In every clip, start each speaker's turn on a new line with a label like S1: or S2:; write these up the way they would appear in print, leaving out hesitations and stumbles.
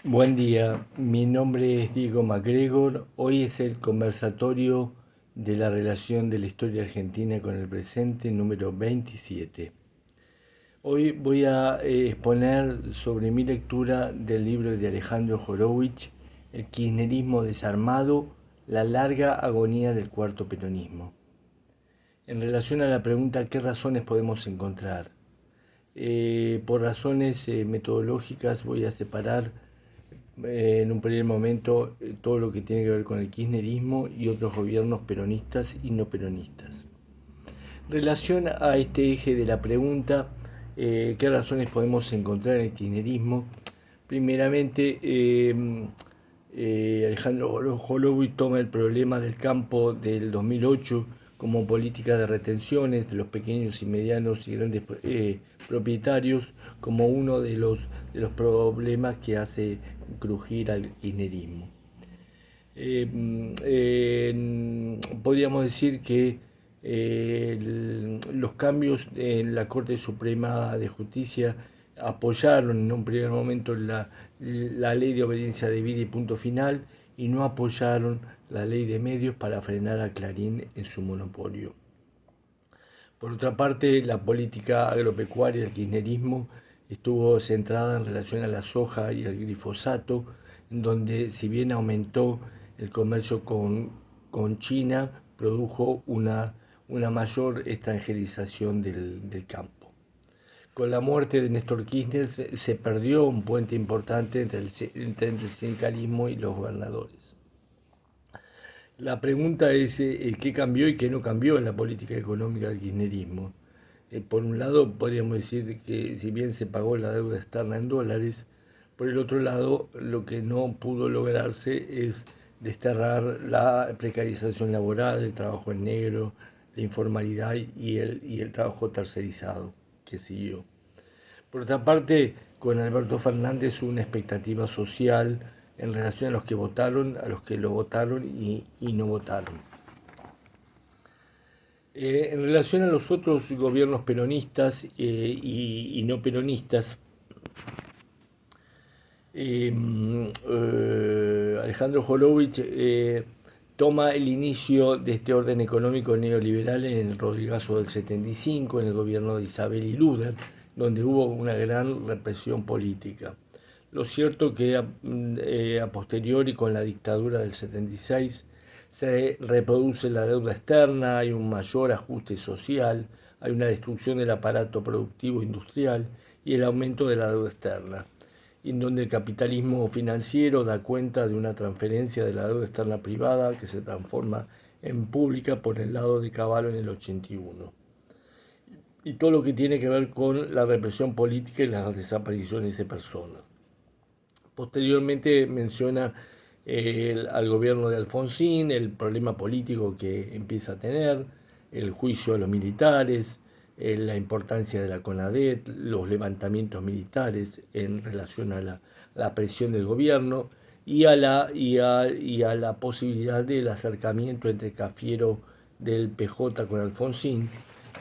S1: Buen día, mi nombre es Diego MacGregor. Hoy es el conversatorio de la relación de la historia argentina con el presente número 27. Hoy voy a exponer sobre mi lectura del libro de Alejandro Horowitz, El kirchnerismo desarmado, la larga agonía del cuarto peronismo. En relación a la pregunta ¿qué razones podemos encontrar? Por razones metodológicas voy a separar en un primer momento todo lo que tiene que ver con el kirchnerismo y otros gobiernos peronistas y no peronistas. En relación a este eje de la pregunta, ¿qué razones podemos encontrar en el kirchnerismo? Primeramente, Alejandro Horowitz toma el problema del campo del 2008 como política de retenciones de los pequeños y medianos y grandes propietarios como uno de los problemas que hace crujir al kirchnerismo. Podríamos decir que los cambios en la Corte Suprema de Justicia apoyaron en un primer momento la ley de obediencia debida y punto final y no apoyaron la ley de medios para frenar a Clarín en su monopolio. Por otra parte, la política agropecuaria del kirchnerismo estuvo centrada en relación a la soja y al glifosato, en donde si bien aumentó el comercio con China, produjo una mayor extranjerización del campo. Con la muerte de Néstor Kirchner se perdió un puente importante entre el sindicalismo y los gobernadores. La pregunta es qué cambió y qué no cambió en la política económica del kirchnerismo. Por un lado, podríamos decir que si bien se pagó la deuda externa en dólares, por el otro lado, lo que no pudo lograrse es desterrar la precarización laboral, el trabajo en negro, la informalidad y el trabajo tercerizado que siguió. Por otra parte, con Alberto Fernández hubo una expectativa social en relación a los que votaron, a los que lo votaron y no votaron. En relación a los otros gobiernos peronistas y no peronistas, Alejandro Horowitz toma el inicio de este orden económico neoliberal en el Rodrigazo del 75, en el gobierno de Isabel y Luder, donde hubo una gran represión política. Lo cierto que a posteriori, con la dictadura del 76, se reproduce la deuda externa, hay un mayor ajuste social, hay una destrucción del aparato productivo industrial y el aumento de la deuda externa, en donde el capitalismo financiero da cuenta de una transferencia de la deuda externa privada que se transforma en pública por el lado de Cavallo en el 81. Y todo lo que tiene que ver con la represión política y las desapariciones de personas. Posteriormente menciona al gobierno de Alfonsín, el problema político que empieza a tener, el juicio a los militares, la importancia de la CONADET, los levantamientos militares en relación a la presión del gobierno y a la posibilidad del acercamiento entre Cafiero del PJ con Alfonsín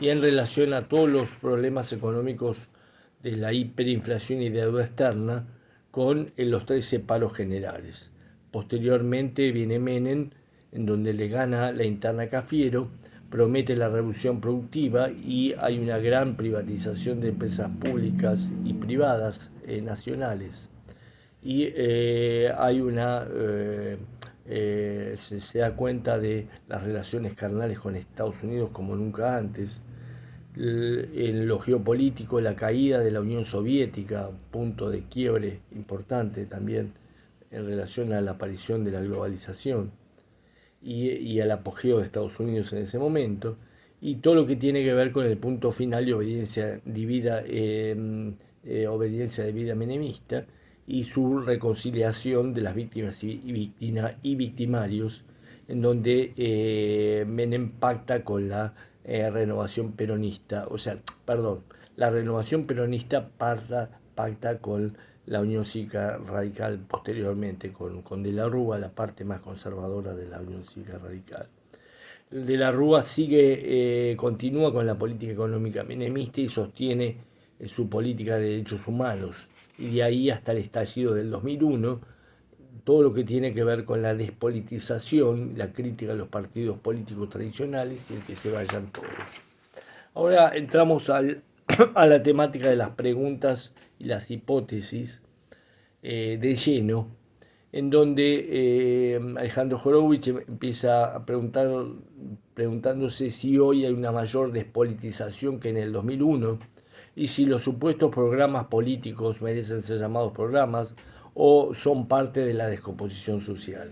S1: y en relación a todos los problemas económicos de la hiperinflación y deuda externa con los 13 paros generales. Posteriormente viene Menem, en donde le gana la interna a Cafiero, promete la revolución productiva y hay una gran privatización de empresas públicas y privadas nacionales. Y se da cuenta de las relaciones carnales con Estados Unidos como nunca antes. En lo geopolítico, la caída de la Unión Soviética, punto de quiebre importante también en relación a la aparición de la globalización y al apogeo de Estados Unidos en ese momento, y todo lo que tiene que ver con el punto final de obediencia debida menemista y su reconciliación de las víctimas y victimarios, en donde Menem pacta con la renovación peronista, la renovación peronista pacta con la Unión Cívica Radical posteriormente, con De la Rúa, la parte más conservadora de la Unión Cívica Radical. De la Rúa continúa con la política económica menemista y sostiene su política de derechos humanos, y de ahí hasta el estallido del 2001, todo lo que tiene que ver con la despolitización, la crítica a los partidos políticos tradicionales y el que se vayan todos. Ahora entramos a la temática de las preguntas y las hipótesis de lleno, en donde Alejandro Horowitz empieza a preguntándose si hoy hay una mayor despolitización que en el 2001 y si los supuestos programas políticos merecen ser llamados programas o son parte de la descomposición social.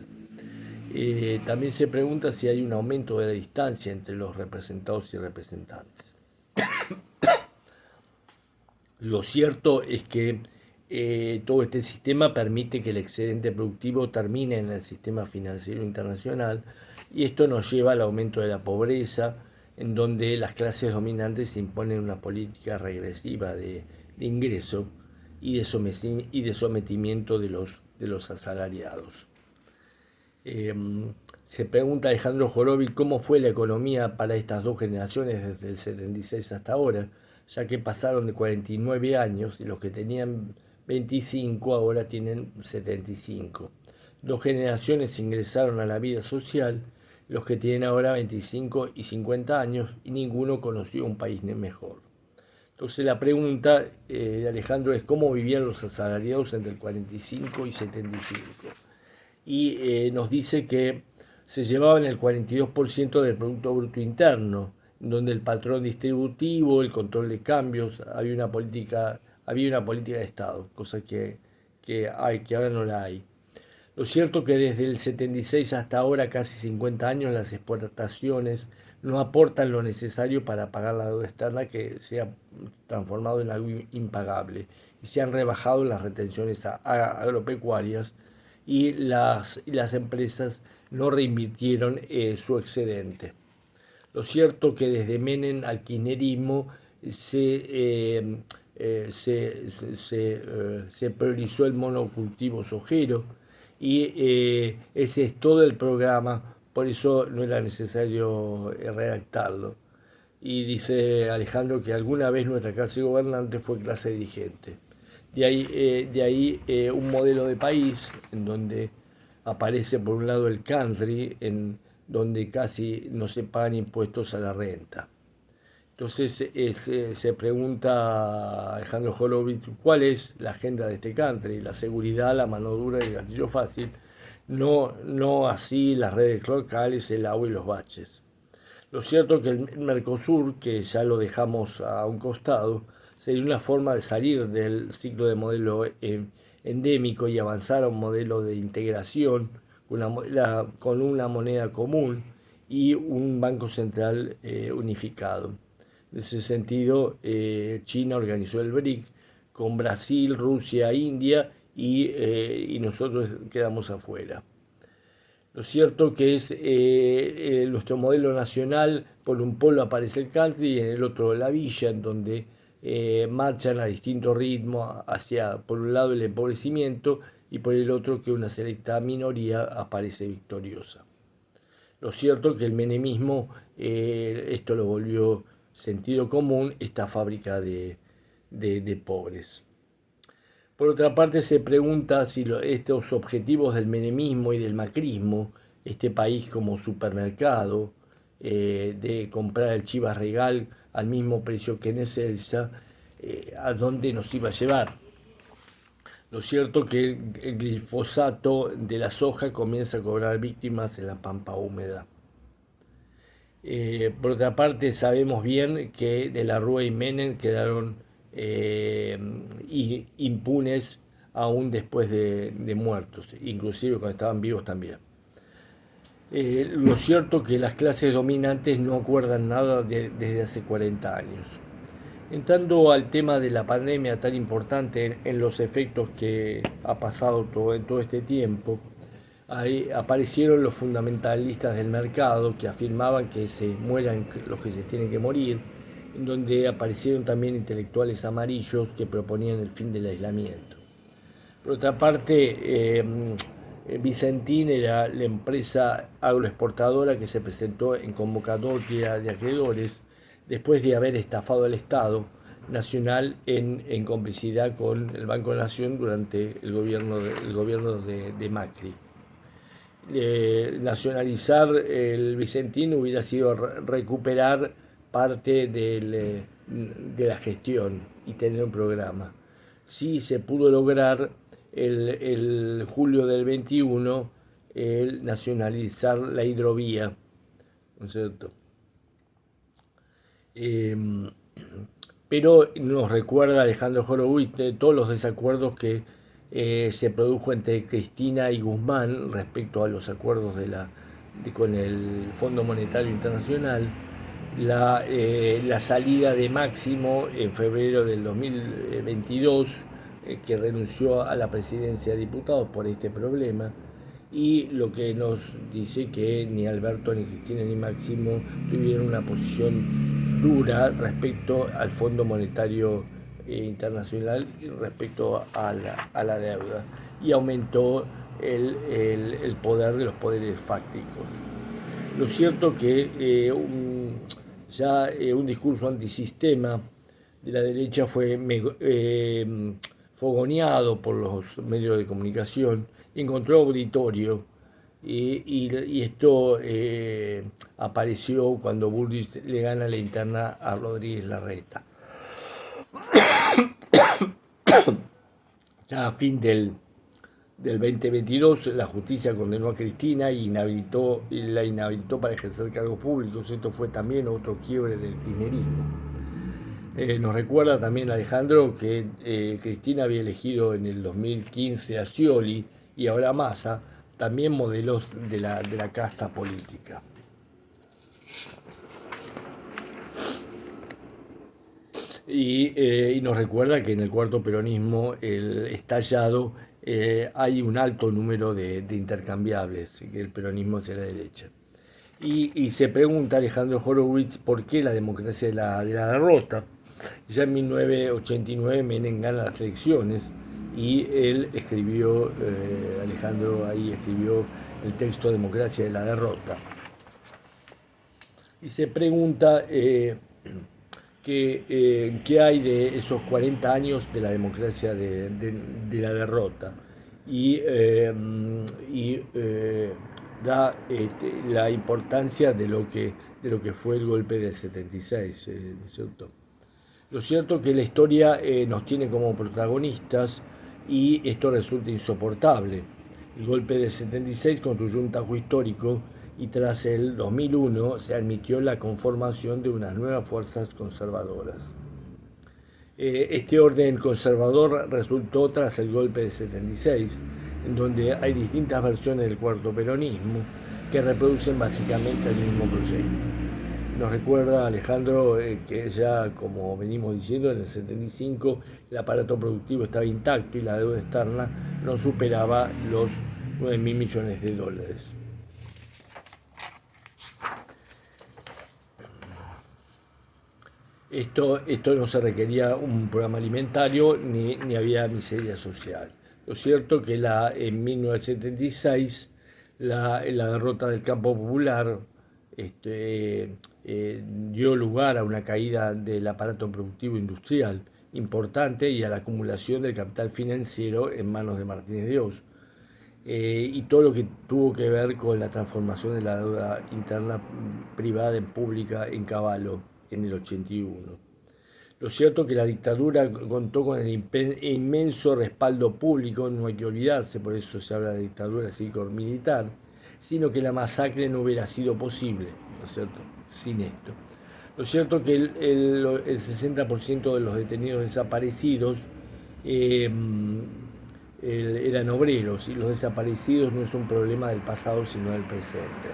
S1: También se pregunta si hay un aumento de la distancia entre los representados y representantes. Lo cierto es que todo este sistema permite que el excedente productivo termine en el sistema financiero internacional y esto nos lleva al aumento de la pobreza, en donde las clases dominantes imponen una política regresiva de ingreso y de sometimiento de los asalariados. Se pregunta Alejandro Horowitz cómo fue la economía para estas dos generaciones desde el 76 hasta ahora, ya que pasaron de 49 años y los que tenían 25 ahora tienen 75. Dos generaciones ingresaron a la vida social, los que tienen ahora 25 y 50 años, y ninguno conoció un país mejor. Entonces la pregunta de Alejandro es cómo vivían los asalariados entre el 45 y 75. Y nos dice que se llevaban el 42% del Producto Bruto Interno, donde el patrón distributivo, el control de cambios, había una política de Estado, cosa que ahora no la hay. Lo cierto es que desde el 76 hasta ahora, casi 50 años, las exportaciones no aportan lo necesario para pagar la deuda externa que se ha transformado en algo impagable y se han rebajado las retenciones agropecuarias y las empresas no reinvirtieron su excedente. Lo cierto es que desde Menem al kirchnerismo se priorizó el monocultivo sojero y ese es todo el programa, por eso no era necesario redactarlo. Y dice Alejandro que alguna vez nuestra clase gobernante fue clase dirigente. De ahí un modelo de país en donde aparece por un lado el country, en donde casi no se pagan impuestos a la renta. Entonces se pregunta Alejandro Horowitz cuál es la agenda de este country, la seguridad, la mano dura y el gatillo fácil, no así las redes locales, el agua y los baches. Lo cierto es que el Mercosur, que ya lo dejamos a un costado, sería una forma de salir del ciclo de modelo endémico y avanzar a un modelo de integración con una moneda común y un banco central unificado. En ese sentido, China organizó el BRIC con Brasil, Rusia, India y nosotros quedamos afuera. Lo cierto que es nuestro modelo nacional, por un polo aparece el country y en el otro la villa, en donde marchan a distintos ritmos hacia, por un lado, el empobrecimiento y por el otro que una selecta minoría aparece victoriosa. Lo cierto es que el menemismo, esto lo volvió sentido común, esta fábrica de pobres. Por otra parte, se pregunta si estos objetivos del menemismo y del macrismo, este país como supermercado, de comprar el Chivas Regal al mismo precio que en Eselsa, a dónde nos iba a llevar. Lo cierto es que el glifosato de la soja comienza a cobrar víctimas en la pampa húmeda. Por otra parte, sabemos bien que de la Rúa y Menem quedaron impunes aún después de muertos, inclusive cuando estaban vivos también. Lo cierto es que las clases dominantes no acuerdan nada desde hace 40 años. Entrando al tema de la pandemia tan importante en los efectos que ha pasado en todo este tiempo, ahí aparecieron los fundamentalistas del mercado que afirmaban que se mueran los que se tienen que morir, en donde aparecieron también intelectuales amarillos que proponían el fin del aislamiento. Por otra parte, Vicentín era la empresa agroexportadora que se presentó en convocatoria de acreedores después de haber estafado al Estado, nacional en complicidad con el Banco de la Nación durante el gobierno de Macri. Nacionalizar el Vicentino hubiera sido recuperar parte de la gestión y tener un programa. Sí se pudo lograr el julio del 21 el nacionalizar la hidrovía, ¿no es cierto? Pero nos recuerda Alejandro Horowitz de todos los desacuerdos que se produjo entre Cristina y Guzmán respecto a los acuerdos con el Fondo Monetario Internacional, la salida de Máximo en febrero del 2022, que renunció a la presidencia de diputados por este problema, y lo que nos dice que ni Alberto, ni Cristina, ni Máximo tuvieron una posición dura respecto al Fondo Monetario Internacional y respecto a la deuda, y aumentó el poder de los poderes fácticos. Lo cierto que un discurso antisistema de la derecha fue fogoneado por los medios de comunicación, encontró auditorio, y esto apareció cuando Bullrich le gana la interna a Rodríguez Larreta. Ya a fin del 2022, la justicia condenó a Cristina y la inhabilitó para ejercer cargos públicos. Esto fue también otro quiebre del kirchnerismo. Nos recuerda también Alejandro que Cristina había elegido en el 2015 a Scioli y ahora a Massa, también modelos de la casta política. Y nos recuerda que en el cuarto peronismo, el estallado, hay un alto número de intercambiables, que el peronismo es de la derecha. Y se pregunta Alejandro Horowitz por qué la democracia de la derrota. Ya en 1989 Menem gana las elecciones y él escribió, Alejandro ahí escribió el texto Democracia de la derrota. Y se pregunta qué hay de esos 40 años de la democracia de la derrota. Y da la importancia de lo que fue el golpe del 76, ¿no es cierto? Lo cierto es que la historia nos tiene como protagonistas y esto resulta insoportable. El golpe del 76 construyó un tajo histórico y tras el 2001 se admitió la conformación de unas nuevas fuerzas conservadoras. Este orden conservador resultó tras el golpe del 76, en donde hay distintas versiones del cuarto peronismo que reproducen básicamente el mismo proyecto. Nos recuerda Alejandro que ya, como venimos diciendo, en el 75 el aparato productivo estaba intacto y la deuda externa no superaba los 9.000 millones de dólares. Esto no se requería un programa alimentario ni había miseria social. Lo cierto que en 1976 la derrota del campo popular dio lugar a una caída del aparato productivo industrial importante y a la acumulación del capital financiero en manos de Martínez de Oz, y todo lo que tuvo que ver con la transformación de la deuda interna privada en pública en Cavallo en el 81. Lo cierto es que la dictadura contó con el inmenso respaldo público, no hay que olvidarse, por eso se habla de dictadura cívico-militar, sino que la masacre no hubiera sido posible, ¿no es cierto?, sin esto. Lo cierto es que el 60% de los detenidos desaparecidos eran obreros, y los desaparecidos no es un problema del pasado, sino del presente.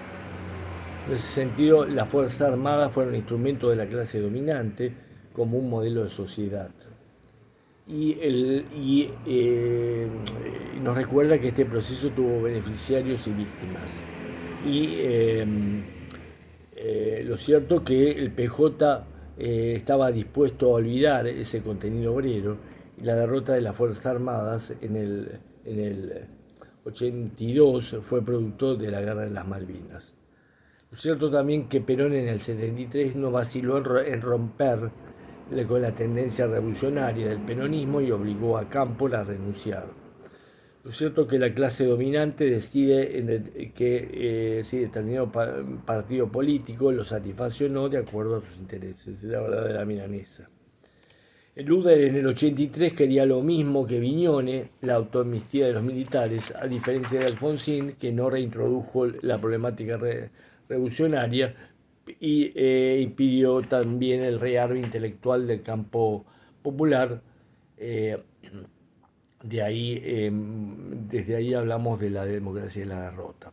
S1: En ese sentido, las Fuerzas Armadas fueron instrumento de la clase dominante como un modelo de sociedad. Y nos recuerda que este proceso tuvo beneficiarios y víctimas. Y lo cierto es que el PJ estaba dispuesto a olvidar ese contenido obrero, y la derrota de las Fuerzas Armadas en el 82 fue producto de la Guerra de las Malvinas. Lo cierto también que Perón en el 73 no vaciló en romper con la tendencia revolucionaria del peronismo y obligó a Cámpora a renunciar. Lo cierto es que la clase dominante decide que si determinado partido político lo satisface o no de acuerdo a sus intereses, es la verdad de la milanesa. Luder en el 83 quería lo mismo que Vignone, la autoamnistía de los militares, a diferencia de Alfonsín, que no reintrodujo la problemática revolucionaria y impidió también el rearme intelectual del campo popular. Desde ahí hablamos de la democracia y la derrota.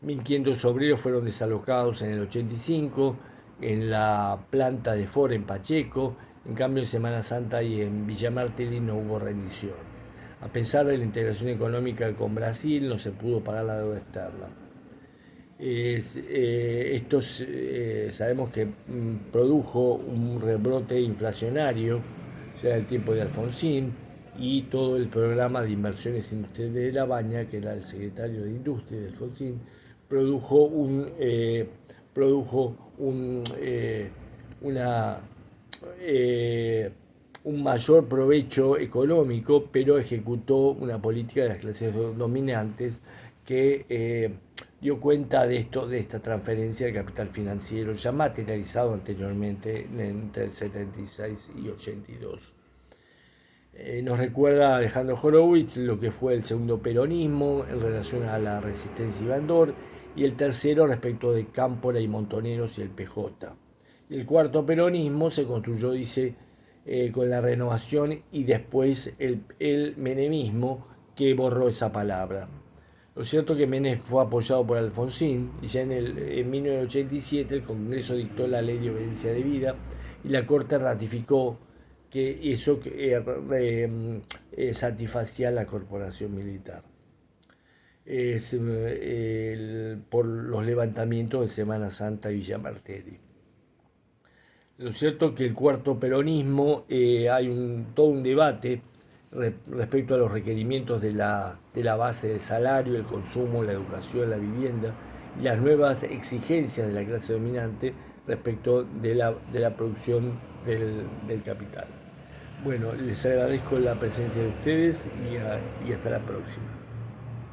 S1: 1.500 obreros fueron desalocados en el 85 en la planta de Ford en Pacheco. En cambio, en Semana Santa y en Villa Martelli no hubo rendición. A pesar de la integración económica con Brasil, no se pudo pagar la deuda externa. Sabemos que produjo un rebrote inflacionario, ya el tiempo de Alfonsín, y todo el programa de inversiones industriales de Labaña, que era el secretario de Industria de Alfonsín, produjo un mayor provecho económico, pero ejecutó una política de las clases dominantes que dio cuenta de esta transferencia de capital financiero ya materializado anteriormente entre el 76 y 82. Nos recuerda Alejandro Horowitz lo que fue el segundo peronismo en relación a la resistencia y Bandor, y el tercero respecto de Cámpora y Montoneros y el PJ. Y el cuarto peronismo se construyó, dice, con la renovación y después el menemismo, que borró esa palabra. Lo cierto es que Menem fue apoyado por Alfonsín y ya en 1987 el Congreso dictó la Ley de Obediencia Debida y la Corte ratificó que eso satisfacía a la corporación militar. Por los levantamientos de Semana Santa y Villa Martelli. Lo cierto es que el cuarto peronismo, hay todo un debate respecto a los requerimientos de la base del salario, el consumo, la educación, la vivienda y las nuevas exigencias de la clase dominante respecto de la producción del capital. Bueno, les agradezco la presencia de ustedes y hasta la próxima.